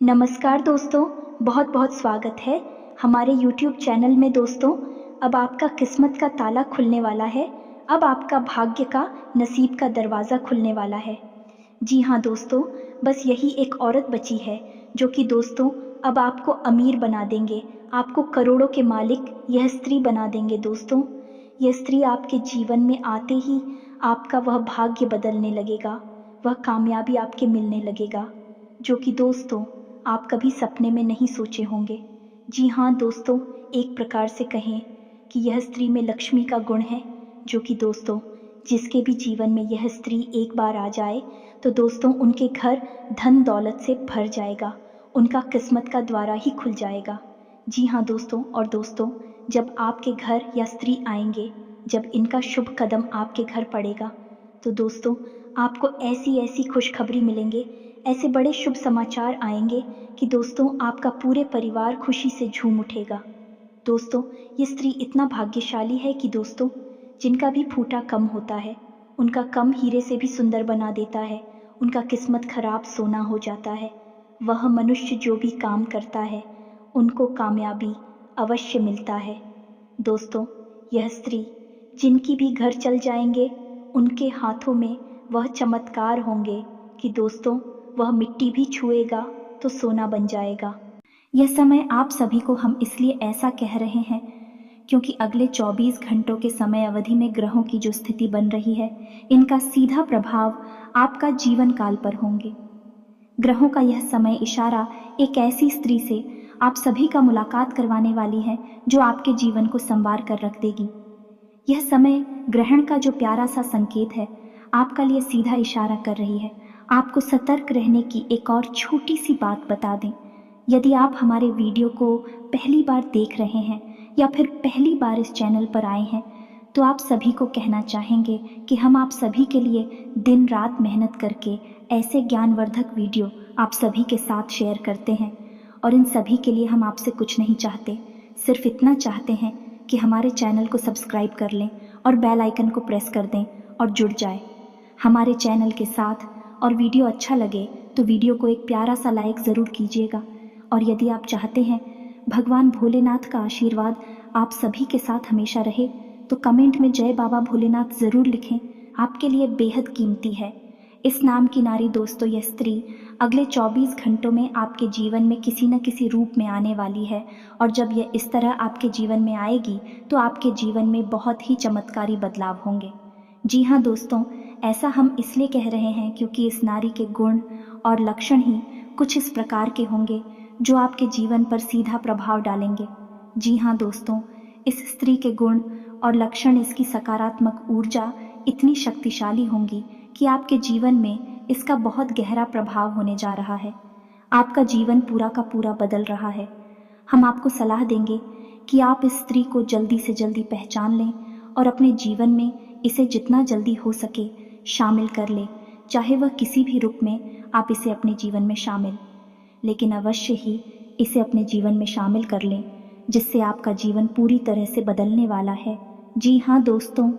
नमस्कार दोस्तों, बहुत बहुत स्वागत है हमारे YouTube चैनल में। दोस्तों, अब आपका किस्मत का ताला खुलने वाला है। अब आपका भाग्य का, नसीब का दरवाज़ा खुलने वाला है। जी हाँ दोस्तों, बस यही एक औरत बची है जो कि दोस्तों अब आपको अमीर बना देंगे, आपको करोड़ों के मालिक यह स्त्री बना देंगे। दोस्तों, यह स्त्री आपके जीवन में आते ही आपका वह भाग्य बदलने लगेगा, वह कामयाबी आपके मिलने लगेगा जो कि दोस्तों आप कभी सपने में नहीं सोचे होंगे। जी हाँ दोस्तों, एक प्रकार से कहें कि यह स्त्री में लक्ष्मी का गुण है, जो कि दोस्तों जिसके भी जीवन में यह स्त्री एक बार आ जाए तो दोस्तों उनके घर धन दौलत से भर जाएगा, उनका किस्मत का द्वारा ही खुल जाएगा। जी हाँ दोस्तों, और दोस्तों जब आपके घर या स्त्री आएंगे, जब इनका शुभ कदम आपके घर पड़ेगा तो दोस्तों आपको ऐसी ऐसी खुशखबरी मिलेंगे, ऐसे बड़े शुभ समाचार आएंगे कि दोस्तों आपका पूरे परिवार खुशी से झूम उठेगा। दोस्तों, ये स्त्री इतना भाग्यशाली है कि दोस्तों जिनका भी फूटा कम होता है, उनका कम हीरे से भी सुंदर बना देता है, उनका किस्मत खराब सोना हो जाता है। वह मनुष्य जो भी काम करता है उनको कामयाबी अवश्य मिलता है। दोस्तों, यह स्त्री जिनकी भी घर चल जाएंगे, उनके हाथों में वह चमत्कार होंगे कि दोस्तों वह मिट्टी भी छुएगा तो सोना बन जाएगा। यह समय आप सभी को हम इसलिए ऐसा कह रहे हैं क्योंकि अगले 24 घंटों के समय अवधि में ग्रहों की जो स्थिति बन रही है, इनका सीधा प्रभाव आपका जीवन काल पर होंगे। ग्रहों का यह समय इशारा एक ऐसी स्त्री से आप सभी का मुलाकात करवाने वाली है जो आपके जीवन को संवार कर रख देगी। यह समय ग्रहण का जो प्यारा सा संकेत है, आपका लिए सीधा इशारा कर रही है। आपको सतर्क रहने की एक और छोटी सी बात बता दें, यदि आप हमारे वीडियो को पहली बार देख रहे हैं या फिर पहली बार इस चैनल पर आए हैं, तो आप सभी को कहना चाहेंगे कि हम आप सभी के लिए दिन रात मेहनत करके ऐसे ज्ञानवर्धक वीडियो आप सभी के साथ शेयर करते हैं। और इन सभी के लिए हम आपसे कुछ नहीं चाहते, सिर्फ इतना चाहते हैं कि हमारे चैनल को सब्सक्राइब कर लें और बेल आइकन को प्रेस कर दें और जुड़ जाए हमारे चैनल के साथ। और वीडियो अच्छा लगे तो वीडियो को एक प्यारा सा लाइक ज़रूर कीजिएगा। और यदि आप चाहते हैं भगवान भोलेनाथ का आशीर्वाद आप सभी के साथ हमेशा रहे, तो कमेंट में जय बाबा भोलेनाथ ज़रूर लिखें, आपके लिए बेहद कीमती है। इस नाम की नारी दोस्तों, यह स्त्री अगले 24 घंटों में आपके जीवन में किसी न किसी रूप में आने वाली है। और जब यह इस तरह आपके जीवन में आएगी तो आपके जीवन में बहुत ही चमत्कारी बदलाव होंगे। जी हाँ दोस्तों, ऐसा हम इसलिए कह रहे हैं क्योंकि इस नारी के गुण और लक्षण ही कुछ इस प्रकार के होंगे जो आपके जीवन पर सीधा प्रभाव डालेंगे। जी हाँ दोस्तों, इस स्त्री के गुण और लक्षण, इसकी सकारात्मक ऊर्जा इतनी शक्तिशाली होंगी कि आपके जीवन में इसका बहुत गहरा प्रभाव होने जा रहा है। आपका जीवन पूरा का पूरा बदल रहा है। हम आपको सलाह देंगे कि आप इस स्त्री को जल्दी से जल्दी पहचान लें और अपने जीवन में इसे जितना जल्दी हो सके शामिल कर लें, चाहे वह किसी भी रूप में आप इसे अपने जीवन में शामिल, लेकिन अवश्य ही इसे अपने जीवन में शामिल कर लें, जिससे आपका जीवन पूरी तरह से बदलने वाला है। जी हाँ दोस्तों,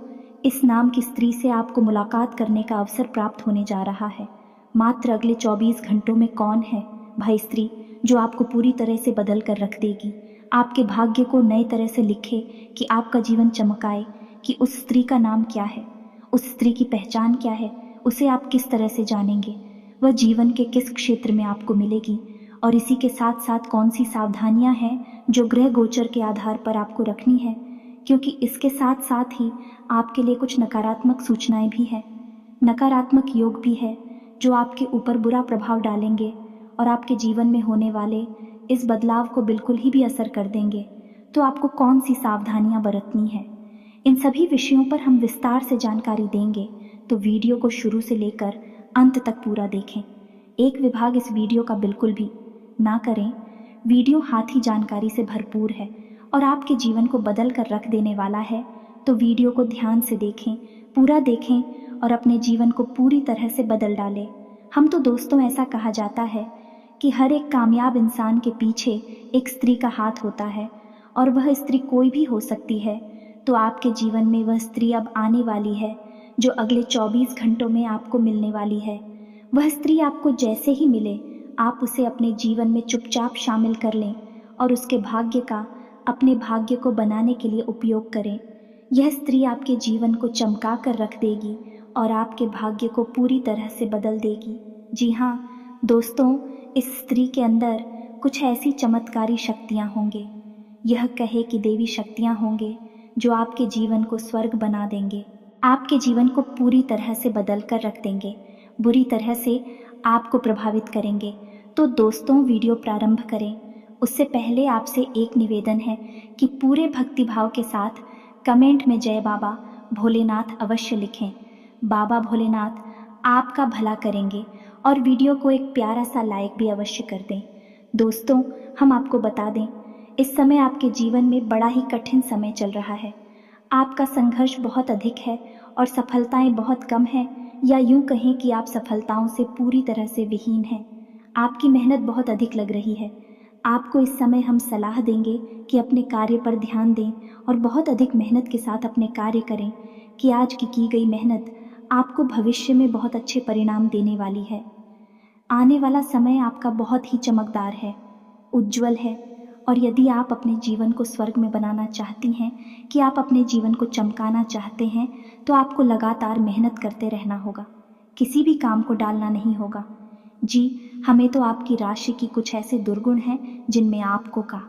इस नाम की स्त्री से आपको मुलाकात करने का अवसर प्राप्त होने जा रहा है। मात्र अगले 24 घंटों में कौन है भाई स्त्री जो आपको पूरी तरह से बदल कर रख देगी, आपके भाग्य को नए तरह से लिखे कि आपका जीवन चमकाए। कि उस स्त्री का नाम क्या है, उस स्त्री की पहचान क्या है, उसे आप किस तरह से जानेंगे, वह जीवन के किस क्षेत्र में आपको मिलेगी, और इसी के साथ साथ कौन सी सावधानियां हैं जो ग्रह गोचर के आधार पर आपको रखनी है, क्योंकि इसके साथ साथ ही आपके लिए कुछ नकारात्मक सूचनाएं भी हैं, नकारात्मक योग भी है जो आपके ऊपर बुरा प्रभाव डालेंगे और आपके जीवन में होने वाले इस बदलाव को बिल्कुल ही भी असर कर देंगे। तो आपको कौन सी सावधानियां बरतनी है, इन सभी विषयों पर हम विस्तार से जानकारी देंगे, तो वीडियो को शुरू से लेकर अंत तक पूरा देखें। एक विभाग इस वीडियो का बिल्कुल भी ना करें। वीडियो हाथी जानकारी से भरपूर है और आपके जीवन को बदल कर रख देने वाला है, तो वीडियो को ध्यान से देखें, पूरा देखें और अपने जीवन को पूरी तरह से बदल डालें। हम तो दोस्तों, ऐसा कहा जाता है कि हर एक कामयाब इंसान के पीछे एक स्त्री का हाथ होता है, और वह स्त्री कोई भी हो सकती है। तो आपके जीवन में वह स्त्री अब आने वाली है जो अगले 24 घंटों में आपको मिलने वाली है। वह स्त्री आपको जैसे ही मिले आप उसे अपने जीवन में चुपचाप शामिल कर लें और उसके भाग्य का अपने भाग्य को बनाने के लिए उपयोग करें। यह स्त्री आपके जीवन को चमका कर रख देगी और आपके भाग्य को पूरी तरह से बदल देगी। जी हाँ दोस्तों, इस स्त्री के अंदर कुछ ऐसी चमत्कारी शक्तियाँ होंगे, यह कहे कि देवी शक्तियाँ होंगे जो आपके जीवन को स्वर्ग बना देंगे, आपके जीवन को पूरी तरह से बदल कर रख देंगे, बुरी तरह से आपको प्रभावित करेंगे। तो दोस्तों, वीडियो प्रारंभ करें उससे पहले आपसे एक निवेदन है कि पूरे भक्तिभाव के साथ कमेंट में जय बाबा भोलेनाथ अवश्य लिखें। बाबा भोलेनाथ आपका भला करेंगे और वीडियो को एक प्यारा सा लाइक भी अवश्य कर दें। दोस्तों, हम आपको बता दें, इस समय आपके जीवन में बड़ा ही कठिन समय चल रहा है। आपका संघर्ष बहुत अधिक है और सफलताएं बहुत कम हैं, या यूं कहें कि आप सफलताओं से पूरी तरह से विहीन हैं। आपकी मेहनत बहुत अधिक लग रही है। आपको इस समय हम सलाह देंगे कि अपने कार्य पर ध्यान दें और बहुत अधिक मेहनत के साथ अपने कार्य करें कि आज की गई मेहनत आपको भविष्य में बहुत अच्छे परिणाम देने वाली है। आने वाला समय आपका बहुत ही चमकदार है, उज्जवल है, और यदि आप अपने जीवन को स्वर्ग में बनाना चाहती हैं, कि आप अपने जीवन को चमकाना चाहते हैं, तो आपको लगातार मेहनत करते रहना होगा, किसी भी काम को डालना नहीं होगा। जी, हमें तो आपकी राशि की कुछ ऐसे दुर्गुण हैं जिनमें आपको का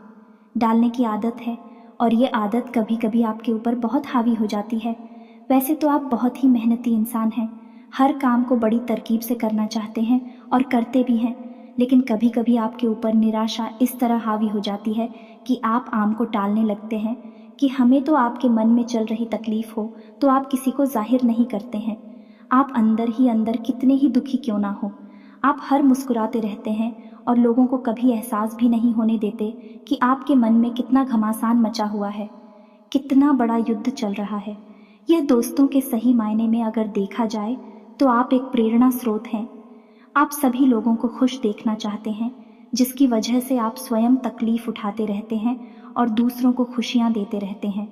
डालने की आदत है, और ये आदत कभी कभी आपके ऊपर बहुत हावी हो जाती है। वैसे तो आप बहुत ही मेहनती इंसान हैं, हर काम को बड़ी तरकीब से करना चाहते हैं और करते भी हैं, लेकिन कभी कभी आपके ऊपर निराशा इस तरह हावी हो जाती है कि आप आम को टालने लगते हैं कि हमें तो आपके मन में चल रही तकलीफ हो तो आप किसी को जाहिर नहीं करते हैं। आप अंदर ही अंदर कितने ही दुखी क्यों ना हो, आप हर मुस्कुराते रहते हैं और लोगों को कभी एहसास भी नहीं होने देते कि आपके मन में कितना घमासान मचा हुआ है, कितना बड़ा युद्ध चल रहा है। यह दोस्तों के सही मायने में अगर देखा जाए तो आप एक प्रेरणा स्रोत हैं। आप सभी लोगों को खुश देखना चाहते हैं, जिसकी वजह से आप स्वयं तकलीफ उठाते रहते हैं और दूसरों को खुशियां देते रहते हैं।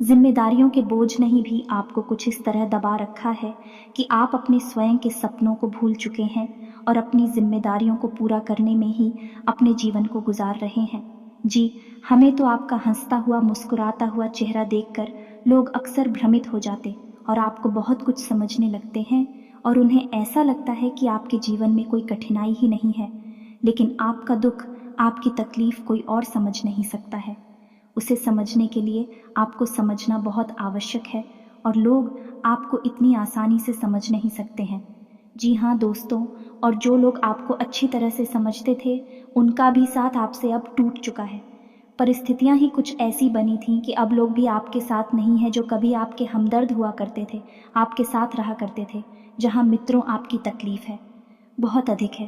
जिम्मेदारियों के बोझ ने ही भी आपको कुछ इस तरह दबा रखा है कि आप अपने स्वयं के सपनों को भूल चुके हैं और अपनी जिम्मेदारियों को पूरा करने में ही अपने जीवन को गुजार रहे हैं। जी, हमें तो आपका हंसता हुआ मुस्कुराता हुआ चेहरा देखकर लोग अक्सर भ्रमित हो जाते और आपको बहुत कुछ समझने लगते हैं, और उन्हें ऐसा लगता है कि आपके जीवन में कोई कठिनाई ही नहीं है, लेकिन आपका दुख, आपकी तकलीफ कोई और समझ नहीं सकता है। उसे समझने के लिए आपको समझना बहुत आवश्यक है, और लोग आपको इतनी आसानी से समझ नहीं सकते हैं। जी हाँ दोस्तों, और जो लोग आपको अच्छी तरह से समझते थे, उनका भी साथ आपसे अब टूट चुका है। परिस्थितियां ही कुछ ऐसी बनी थीं कि अब लोग भी आपके साथ नहीं हैं जो कभी आपके हमदर्द हुआ करते थे, आपके साथ रहा करते थे। जहां मित्रों आपकी तकलीफ है बहुत अधिक है,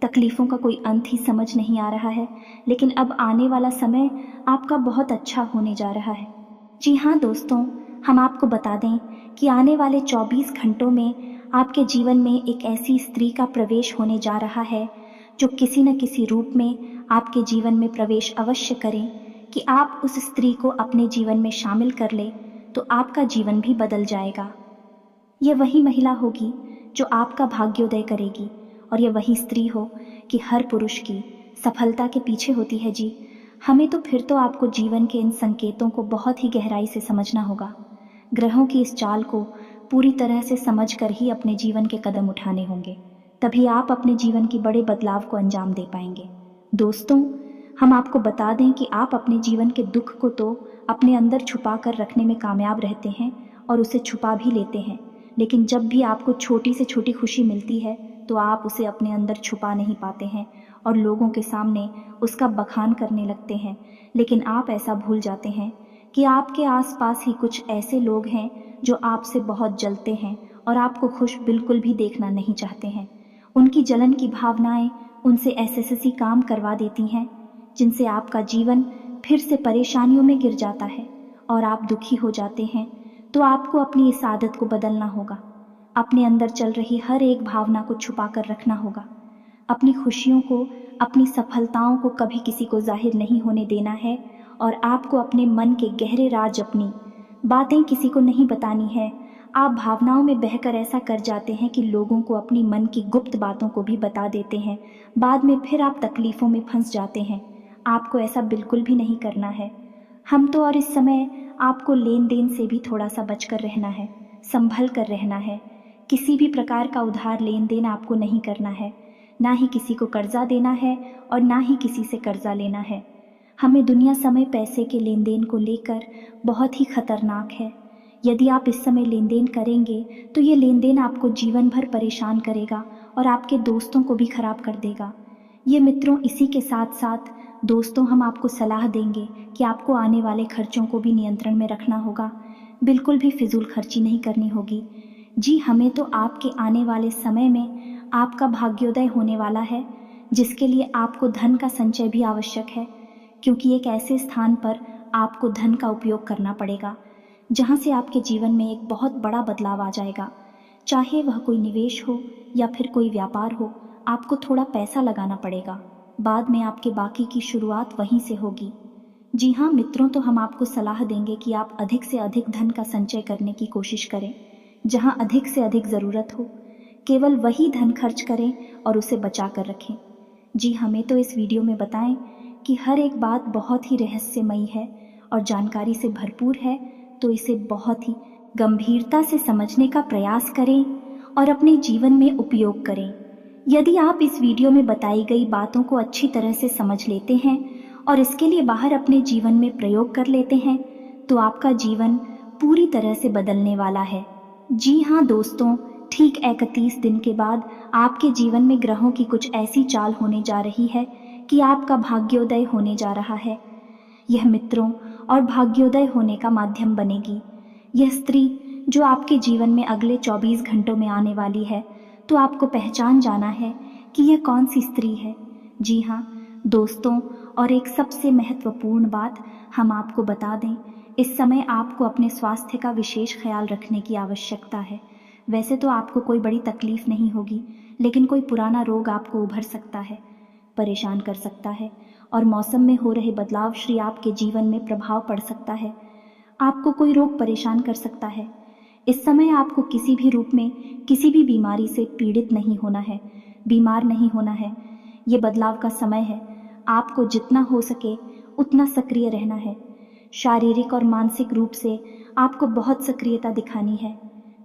तकलीफ़ों का कोई अंत ही समझ नहीं आ रहा है, लेकिन अब आने वाला समय आपका बहुत अच्छा होने जा रहा है। जी हाँ दोस्तों, हम आपको बता दें कि आने वाले 24 घंटों में आपके जीवन में एक ऐसी स्त्री का प्रवेश होने जा रहा है जो किसी न किसी रूप में आपके जीवन में प्रवेश अवश्य करें कि आप उस स्त्री को अपने जीवन में शामिल कर ले तो आपका जीवन भी बदल जाएगा। यह वही महिला होगी जो आपका भाग्योदय करेगी, और यह वही स्त्री हो कि हर पुरुष की सफलता के पीछे होती है। जी, हमें तो फिर तो आपको जीवन के इन संकेतों को बहुत ही गहराई से समझना होगा। ग्रहों की इस चाल को पूरी तरह से समझकर ही अपने जीवन के कदम उठाने होंगे, तभी आप अपने जीवन की बड़े बदलाव को अंजाम दे पाएंगे। दोस्तों, हम आपको बता दें कि आप अपने जीवन के दुख को तो अपने अंदर छुपा कर रखने में कामयाब रहते हैं और उसे छुपा भी लेते हैं, लेकिन जब भी आपको छोटी से छोटी खुशी मिलती है तो आप उसे अपने अंदर छुपा नहीं पाते हैं और लोगों के सामने उसका बखान करने लगते हैं। लेकिन आप ऐसा भूल जाते हैं कि आपके आसपास ही कुछ ऐसे लोग हैं जो आपसे बहुत जलते हैं और आपको खुश बिल्कुल भी देखना नहीं चाहते हैं। उनकी जलन की भावनाएं उनसे ऐसे काम करवा देती हैं जिनसे आपका जीवन फिर से परेशानियों में गिर जाता है और आप दुखी हो जाते हैं। तो आपको अपनी इस आदत को बदलना होगा, अपने अंदर चल रही हर एक भावना को छुपा कर रखना होगा। अपनी खुशियों को, अपनी सफलताओं को कभी किसी को जाहिर नहीं होने देना है, और आपको अपने मन के गहरे राज, अपनी बातें किसी को नहीं बतानी है। आप भावनाओं में बहकर ऐसा कर जाते हैं कि लोगों को अपनी मन की गुप्त बातों को भी बता देते हैं। बाद में फिर आप तकलीफ़ों में फंस जाते हैं। आपको ऐसा बिल्कुल भी नहीं करना है। हम तो और इस समय आपको लेन देन से भी थोड़ा सा बचकर रहना है, संभल कर रहना है। किसी भी प्रकार का उधार लेन देन आपको नहीं करना है, ना ही किसी को कर्जा देना है और ना ही किसी से कर्जा लेना है। हमें दुनिया समय पैसे के लेन देन को लेकर बहुत ही खतरनाक है। यदि आप इस समय लेन देन करेंगे तो ये लेन देन आपको जीवन भर परेशान करेगा और आपके दोस्तों को भी खराब कर देगा। ये मित्रों, इसी के साथ साथ दोस्तों, हम आपको सलाह देंगे कि आपको आने वाले खर्चों को भी नियंत्रण में रखना होगा। बिल्कुल भी फिजूल खर्ची नहीं करनी होगी। जी, हमें तो आपके आने वाले समय में आपका भाग्योदय होने वाला है, जिसके लिए आपको धन का संचय भी आवश्यक है, क्योंकि एक ऐसे स्थान पर आपको धन का उपयोग करना पड़ेगा जहाँ से आपके जीवन में एक बहुत बड़ा बदलाव आ जाएगा। चाहे वह कोई निवेश हो या फिर कोई व्यापार हो, आपको थोड़ा पैसा लगाना पड़ेगा। बाद में आपके बाकी की शुरुआत वहीं से होगी। जी हाँ मित्रों, तो हम आपको सलाह देंगे कि आप अधिक से अधिक धन का संचय करने की कोशिश करें। जहाँ अधिक से अधिक ज़रूरत हो, केवल वही धन खर्च करें और उसे बचा कर रखें। जी, हमें तो इस वीडियो में बताएं कि हर एक बात बहुत ही रहस्यमयी है और जानकारी से भरपूर है, तो इसे बहुत ही गंभीरता से समझने का प्रयास करें और अपने जीवन में उपयोग करें। यदि आप इस वीडियो में बताई गई बातों को अच्छी तरह से समझ लेते हैं और इसके लिए बाहर अपने जीवन में प्रयोग कर लेते हैं, तो आपका जीवन पूरी तरह से बदलने वाला है। जी हाँ दोस्तों, ठीक 31 दिन के बाद आपके जीवन में ग्रहों की कुछ ऐसी चाल होने जा रही है कि आपका भाग्योदय होने जा रहा है। यह मित्रों और भाग्योदय होने का माध्यम बनेगी। यह स्त्री जो आपके जीवन में अगले 24 घंटों में आने वाली है, तो आपको पहचान जाना है कि यह कौन सी स्त्री है। जी हाँ दोस्तों, और एक सबसे महत्वपूर्ण बात हम आपको बता दें, इस समय आपको अपने स्वास्थ्य का विशेष ख्याल रखने की आवश्यकता है। वैसे तो आपको कोई बड़ी तकलीफ नहीं होगी, लेकिन कोई पुराना रोग आपको उभर सकता है, परेशान कर सकता है, और मौसम में हो रहे बदलाव श्री आपके जीवन में प्रभाव पड़ सकता है। आपको कोई रोग परेशान कर सकता है। इस समय आपको किसी भी रूप में किसी भी बीमारी से पीड़ित नहीं होना है, बीमार नहीं होना है। ये बदलाव का समय है। आपको जितना हो सके उतना सक्रिय रहना है। शारीरिक और मानसिक रूप से आपको बहुत सक्रियता दिखानी है।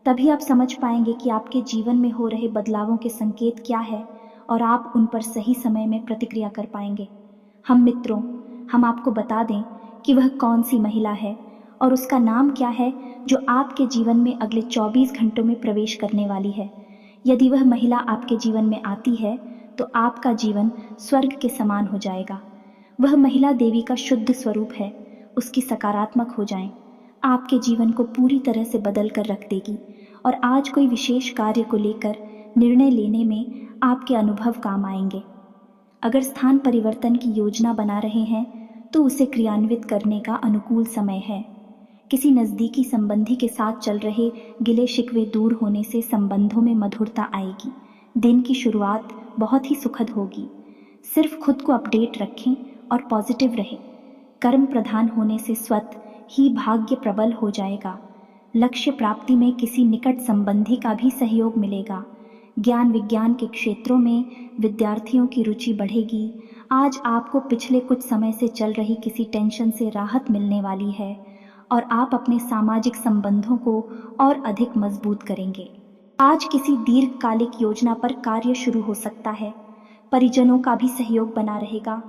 तभी आप समझ पाएंगे कि आपके जीवन में हो रहे बदलावों के संकेत क्या है और आप उन पर सही समय में प्रतिक्रिया कर पाएंगे। मित्रों, हम आपको बता दें कि वह कौन सी महिला है और उसका नाम क्या है जो आपके जीवन में अगले 24 घंटों में प्रवेश करने वाली है। यदि वह महिला आपके जीवन में आती है तो आपका जीवन स्वर्ग के समान हो जाएगा। वह महिला देवी का शुद्ध स्वरूप है। उसकी सकारात्मक हो जाएं, आपके जीवन को पूरी तरह से बदल कर रख देगी और आज कोई विशेष कार्य को लेकर निर्णय लेने में आपके अनुभव काम आएंगे। अगर स्थान परिवर्तन की योजना बना रहे हैं तो उसे क्रियान्वित करने का अनुकूल समय है। किसी नज़दीकी संबंधी के साथ चल रहे गिले शिकवे दूर होने से संबंधों में मधुरता आएगी। दिन की शुरुआत बहुत ही सुखद होगी। सिर्फ खुद को अपडेट रखें और पॉजिटिव रहें। कर्म प्रधान होने से स्वतः ही भाग्य प्रबल हो जाएगा। लक्ष्य प्राप्ति में किसी निकट संबंधी का भी सहयोग मिलेगा। ज्ञान विज्ञान के क्षेत्रों में विद्यार्थियों की रुचि बढ़ेगी। आज आपको पिछले कुछ समय से चल रही किसी टेंशन से राहत मिलने वाली है और आप अपने सामाजिक संबंधों को और अधिक मजबूत करेंगे। आज किसी दीर्घकालिक योजना पर कार्य शुरू हो सकता है। परिजनों का भी सहयोग बना रहेगा।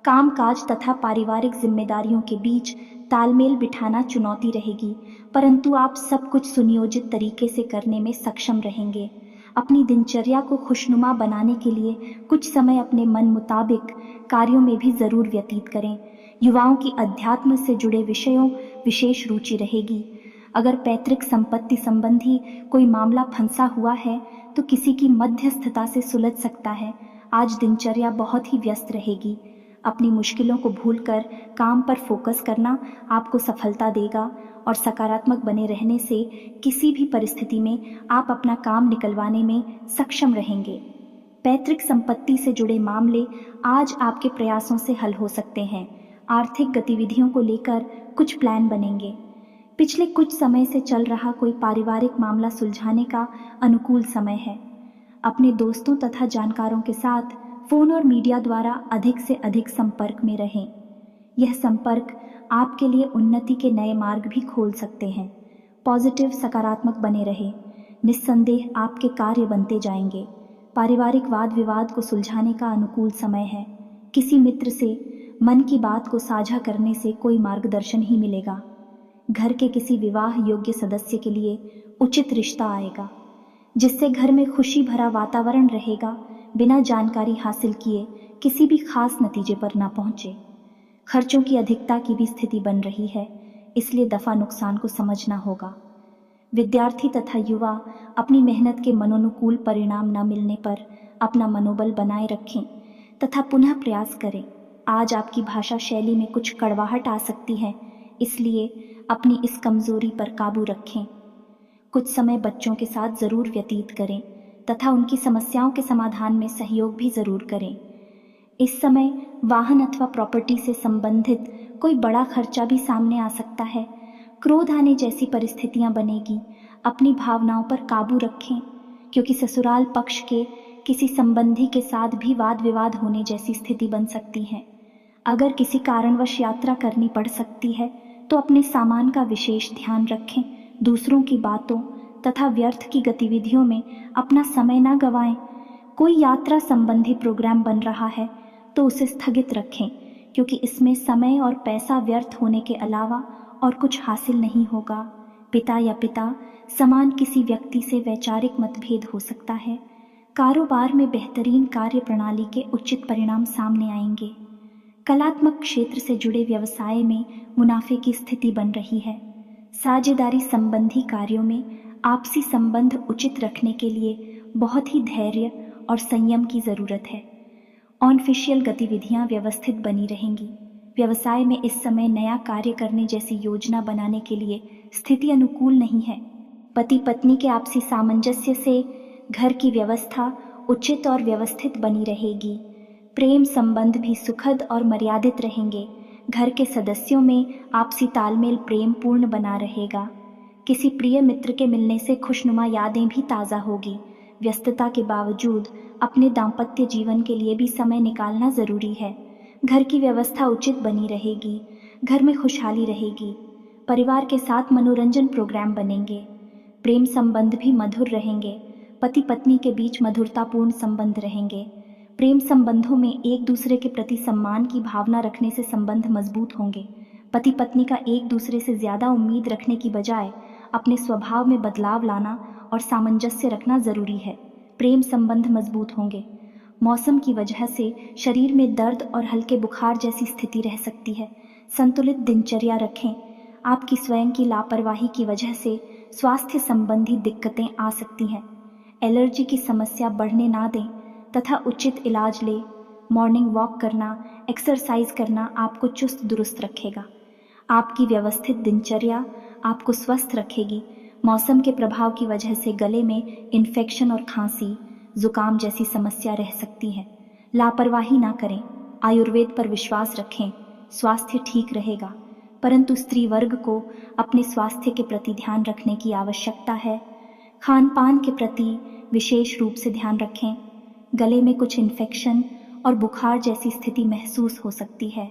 कामकाज तथा पारिवारिक जिम्मेदारियों के बीच तालमेल बिठाना चुनौती रहेगी, परंतु आप सब कुछ सुनियोजित तरीके से करने में सक्षम रहेंगे। अपनी दिनचर्या को खुशनुमा बनाने के लिए कुछ समय अपने मन मुताबिक कार्यों में भी जरूर व्यतीत करें। युवाओं की अध्यात्म से जुड़े विषयों विशेष रुचि रहेगी। अगर पैतृक संपत्ति संबंधी कोई मामला फंसा हुआ है तो किसी की मध्यस्थता से सुलझ सकता है। आज दिनचर्या बहुत ही व्यस्त रहेगी। अपनी मुश्किलों को भूलकर काम पर फोकस करना आपको सफलता देगा और सकारात्मक बने रहने से किसी भी परिस्थिति में आप अपना काम निकलवाने में सक्षम रहेंगे। पैतृक संपत्ति से जुड़े मामले आज आपके प्रयासों से हल हो सकते हैं। आर्थिक गतिविधियों को लेकर कुछ प्लान बनेंगे। पिछले कुछ समय से चल रहा कोई पारिवारिक मामला सुलझाने का अनुकूल समय है। अपने दोस्तों तथा जानकारों के साथ फोन और मीडिया द्वारा अधिक से अधिक संपर्क में रहें। यह संपर्क आपके लिए उन्नति के नए मार्ग भी खोल सकते हैं। पॉजिटिव, सकारात्मक बने रहे। निस्संदेह आपके कार्य बनते जाएंगे। पारिवारिक वाद विवाद को सुलझाने का अनुकूल समय है। किसी मित्र से मन की बात को साझा करने से कोई मार्गदर्शन ही मिलेगा। घर के किसी विवाह योग्य सदस्य के लिए उचित रिश्ता आएगा, जिससे घर में खुशी भरा वातावरण रहेगा। बिना जानकारी हासिल किए किसी भी खास नतीजे पर ना पहुंचे। खर्चों की अधिकता की भी स्थिति बन रही है, इसलिए दफा नुकसान को समझना होगा। विद्यार्थी तथा युवा अपनी मेहनत के मनोनुकूल परिणाम न मिलने पर अपना मनोबल बनाए रखें तथा पुनः प्रयास करें। आज आपकी भाषा शैली में कुछ कड़वाहट आ सकती है, इसलिए अपनी इस कमजोरी पर काबू रखें। कुछ समय बच्चों के साथ ज़रूर व्यतीत करें तथा उनकी समस्याओं के समाधान में सहयोग भी ज़रूर करें। इस समय वाहन अथवा प्रॉपर्टी से संबंधित कोई बड़ा खर्चा भी सामने आ सकता है। क्रोध आने जैसी परिस्थितियां बनेगी। अपनी भावनाओं पर काबू रखें, क्योंकि ससुराल पक्ष के किसी संबंधी के साथ भी वाद विवाद होने जैसी स्थिति बन सकती है। अगर किसी कारणवश यात्रा करनी पड़ सकती है तो अपने सामान का विशेष ध्यान रखें। दूसरों की बातों तथा व्यर्थ की गतिविधियों में अपना समय ना गंवाएं। कोई यात्रा संबंधी प्रोग्राम बन रहा है तो उसे स्थगित रखें, क्योंकि इसमें समय और पैसा व्यर्थ होने के अलावा और कुछ हासिल नहीं होगा। पिता समान किसी व्यक्ति से वैचारिक मतभेद हो सकता है। कारोबार में बेहतरीन कार्य प्रणाली के उचित परिणाम सामने आएंगे। कलात्मक क्षेत्र से जुड़े व्यवसाय में मुनाफे की स्थिति बन रही है। साझेदारी संबंधी कार्यों में आपसी संबंध उचित रखने के लिए बहुत ही धैर्य और संयम की ज़रूरत है। ऑनफिशियल गतिविधियां व्यवस्थित बनी रहेंगी। व्यवसाय में इस समय नया कार्य करने जैसी योजना बनाने के लिए स्थिति अनुकूल नहीं है। पति पत्नी के आपसी सामंजस्य से घर की व्यवस्था उचित और व्यवस्थित बनी रहेगी। प्रेम संबंध भी सुखद और मर्यादित रहेंगे। घर के सदस्यों में आपसी तालमेल प्रेम पूर्ण बना रहेगा। किसी प्रिय मित्र के मिलने से खुशनुमा यादें भी ताज़ा होगी। व्यस्तता के बावजूद अपने दाम्पत्य जीवन के लिए भी समय निकालना ज़रूरी है। घर की व्यवस्था उचित बनी रहेगी। घर में खुशहाली रहेगी। परिवार के साथ मनोरंजन प्रोग्राम बनेंगे। प्रेम संबंध भी मधुर रहेंगे। पति पत्नी के बीच मधुरतापूर्ण संबंध रहेंगे। प्रेम संबंधों में एक दूसरे के प्रति सम्मान की भावना रखने से संबंध मजबूत होंगे। पति पत्नी का एक दूसरे से ज़्यादा उम्मीद रखने की बजाय अपने स्वभाव में बदलाव लाना और सामंजस्य रखना ज़रूरी है। प्रेम संबंध मजबूत होंगे। मौसम की वजह से शरीर में दर्द और हल्के बुखार जैसी स्थिति रह सकती है। संतुलित दिनचर्या रखें। आपकी स्वयं की लापरवाही की वजह से स्वास्थ्य संबंधी दिक्कतें आ सकती हैं। एलर्जी की समस्या बढ़ने ना दें तथा उचित इलाज लें। मॉर्निंग वॉक करना, एक्सरसाइज करना आपको चुस्त दुरुस्त रखेगा। आपकी व्यवस्थित दिनचर्या आपको स्वस्थ रखेगी। मौसम के प्रभाव की वजह से गले में इन्फेक्शन और खांसी, जुकाम जैसी समस्या रह सकती है। लापरवाही ना करें। आयुर्वेद पर विश्वास रखें। स्वास्थ्य ठीक रहेगा, परंतु स्त्री वर्ग को अपने स्वास्थ्य के प्रति ध्यान रखने की आवश्यकता है। खान पान के प्रति विशेष रूप से ध्यान रखें। गले में कुछ इन्फेक्शन और बुखार जैसी स्थिति महसूस हो सकती है।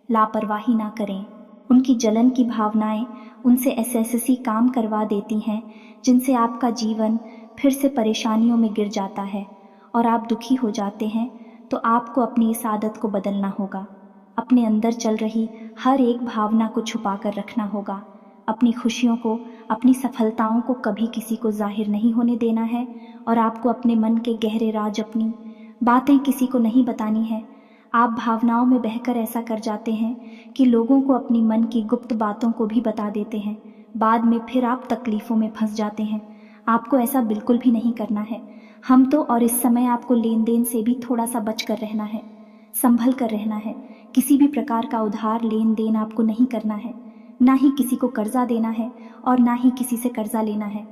लापरवाही ना करें। उनकी जलन की भावनाएं उनसे ऐसे काम करवा देती हैं जिनसे आपका जीवन फिर से परेशानियों में गिर जाता है और आप दुखी हो जाते हैं। तो आपको अपनी इस आदत को बदलना होगा। अपने अंदर चल रही हर एक भावना को छुपा कर रखना होगा। अपनी खुशियों को, अपनी सफलताओं को कभी किसी को जाहिर नहीं होने देना है और आपको अपने मन के गहरे राज, अपनी बातें किसी को नहीं बतानी है। आप भावनाओं में बहकर ऐसा कर जाते हैं कि लोगों को अपनी मन की गुप्त बातों को भी बता देते हैं। बाद में फिर आप तकलीफ़ों में फंस जाते हैं। आपको ऐसा बिल्कुल भी नहीं करना है। हम तो और इस समय आपको लेन देन से भी थोड़ा सा बच कर रहना है, संभल कर रहना है। किसी भी प्रकार का उधार लेन देन आपको नहीं करना है। ना ही किसी को कर्जा देना है और ना ही किसी से कर्जा लेना है।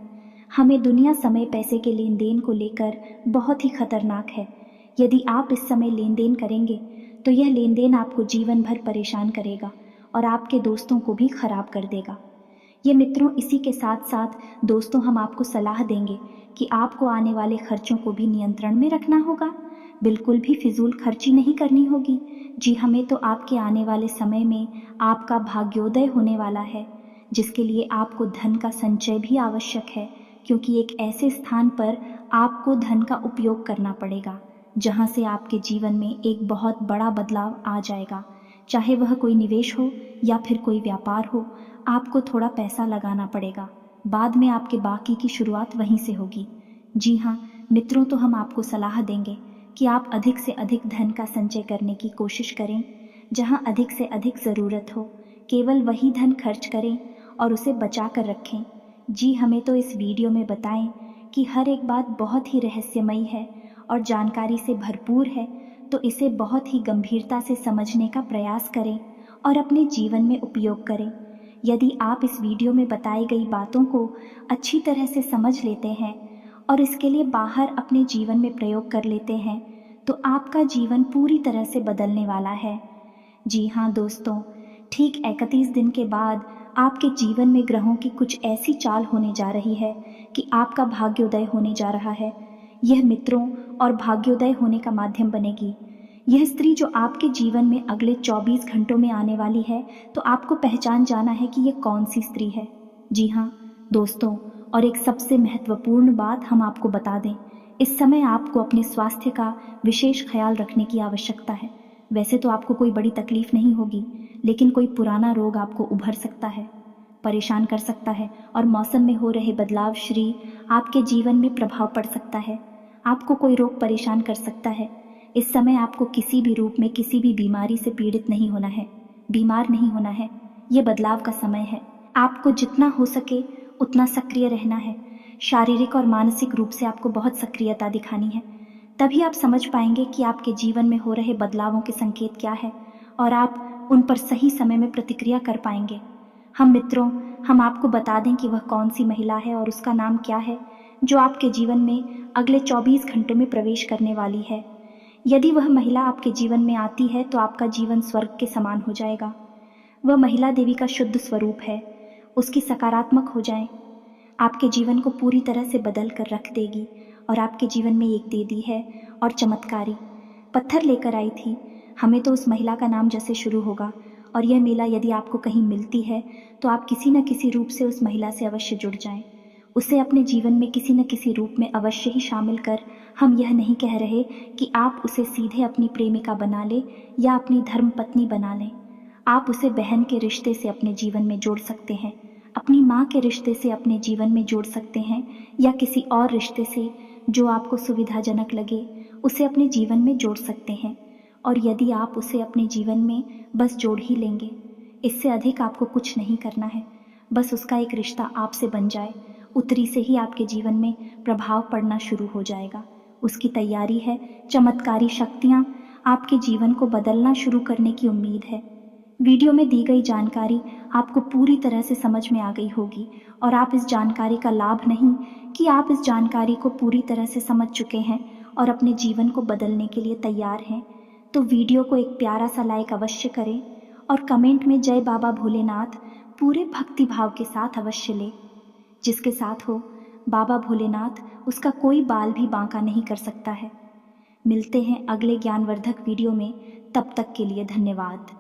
हमें दुनिया समय पैसे के लेन देन को लेकर बहुत ही खतरनाक है। यदि आप इस समय लेन देन करेंगे तो यह लेन देन आपको जीवन भर परेशान करेगा और आपके दोस्तों को भी खराब कर देगा। ये मित्रों, इसी के साथ साथ दोस्तों हम आपको सलाह देंगे कि आपको आने वाले खर्चों को भी नियंत्रण में रखना होगा। बिल्कुल भी फिजूल खर्ची नहीं करनी होगी। जी, हमें तो आपके आने वाले समय में आपका भाग्योदय होने वाला है, जिसके लिए आपको धन का संचय भी आवश्यक है, क्योंकि एक ऐसे स्थान पर आपको धन का उपयोग करना पड़ेगा जहाँ से आपके जीवन में एक बहुत बड़ा बदलाव आ जाएगा। चाहे वह कोई निवेश हो या फिर कोई व्यापार हो, आपको थोड़ा पैसा लगाना पड़ेगा। बाद में आपके बाकी की शुरुआत वहीं से होगी। जी हाँ मित्रों, तो हम आपको सलाह देंगे कि आप अधिक से अधिक धन का संचय करने की कोशिश करें। जहाँ अधिक से अधिक ज़रूरत हो, केवल वही धन खर्च करें और उसे बचा कर रखें। जी, हमें तो इस वीडियो में बताएं कि हर एक बात बहुत ही रहस्यमयी है और जानकारी से भरपूर है, तो इसे बहुत ही गंभीरता से समझने का प्रयास करें और अपने जीवन में उपयोग करें। यदि आप इस वीडियो में बताई गई बातों को अच्छी तरह से समझ लेते हैं और इसके लिए बाहर अपने जीवन में प्रयोग कर लेते हैं, तो आपका जीवन पूरी तरह से बदलने वाला है। जी हाँ दोस्तों, ठीक 31 दिन के बाद आपके जीवन में ग्रहों की कुछ ऐसी चाल होने जा रही है कि आपका भाग्योदय होने जा रहा है। यह मित्रों और भाग्योदय होने का माध्यम बनेगी। यह स्त्री जो आपके जीवन में अगले 24 घंटों में आने वाली है, तो आपको पहचान जाना है कि यह कौन सी स्त्री है। जी हाँ दोस्तों, और एक सबसे महत्वपूर्ण बात हम आपको बता दें, इस समय आपको अपने स्वास्थ्य का विशेष ख्याल रखने की आवश्यकता है। वैसे तो आपको कोई बड़ी तकलीफ नहीं होगी, लेकिन कोई पुराना रोग आपको उभर सकता है, परेशान कर सकता है, और मौसम में हो रहे बदलाव श्री आपके जीवन में प्रभाव पड़ सकता है। आपको कोई रोग परेशान कर सकता है। इस समय आपको किसी भी रूप में किसी भी बीमारी से पीड़ित नहीं होना है, बीमार नहीं होना है। ये बदलाव का समय है। आपको जितना हो सके उतना सक्रिय रहना है। शारीरिक और मानसिक रूप से आपको बहुत सक्रियता दिखानी है। तभी आप समझ पाएंगे कि आपके जीवन में हो रहे बदलावों के संकेत क्या है और आप उन पर सही समय में प्रतिक्रिया कर पाएंगे। हम आपको बता दें कि वह कौन सी महिला है और उसका नाम क्या है, जो आपके जीवन में अगले 24 घंटों में प्रवेश करने वाली है। यदि वह महिला आपके जीवन में आती है तो आपका जीवन स्वर्ग के समान हो जाएगा। वह महिला देवी का शुद्ध स्वरूप है। उसकी सकारात्मक हो जाएं, आपके जीवन को पूरी तरह से बदल कर रख देगी। और आपके जीवन में एक दीदी है और चमत्कारी पत्थर लेकर आई थी। हमें तो उस महिला का नाम जैसे शुरू होगा, और यह महिला यदि आपको कहीं मिलती है तो आप किसी न किसी रूप से उस महिला से अवश्य जुड़ जाएं। उसे अपने जीवन में किसी न किसी रूप में अवश्य ही शामिल कर। हम यह नहीं कह रहे कि आप उसे सीधे अपनी प्रेमिका बना लें या अपनी धर्मपत्नी बना लें। आप उसे बहन के रिश्ते से अपने जीवन में जोड़ सकते हैं, अपनी माँ के रिश्ते से अपने जीवन में जोड़ सकते हैं, या किसी और रिश्ते से जो आपको सुविधाजनक लगे उसे अपने जीवन में जोड़ सकते हैं। और यदि आप उसे अपने जीवन में बस जोड़ ही लेंगे, इससे अधिक आपको कुछ नहीं करना है। बस उसका एक रिश्ता आपसे बन जाए, उतरी से ही आपके जीवन में प्रभाव पड़ना शुरू हो जाएगा। उसकी तैयारी है। चमत्कारी शक्तियाँ आपके जीवन को बदलना शुरू करने की उम्मीद है। वीडियो में दी गई जानकारी आपको पूरी तरह से समझ में आ गई होगी, और आप इस जानकारी का लाभ नहीं कि आप इस जानकारी को पूरी तरह से समझ चुके हैं और अपने जीवन को बदलने के लिए तैयार हैं। तो वीडियो को एक प्यारा सा लाइक अवश्य करें और कमेंट में जय बाबा भोलेनाथ पूरे भक्ति भाव के साथ अवश्य लें। जिसके साथ हो बाबा भोलेनाथ, उसका कोई बाल भी बांका नहीं कर सकता है। मिलते हैं अगले ज्ञानवर्धक वीडियो में। तब तक के लिए धन्यवाद।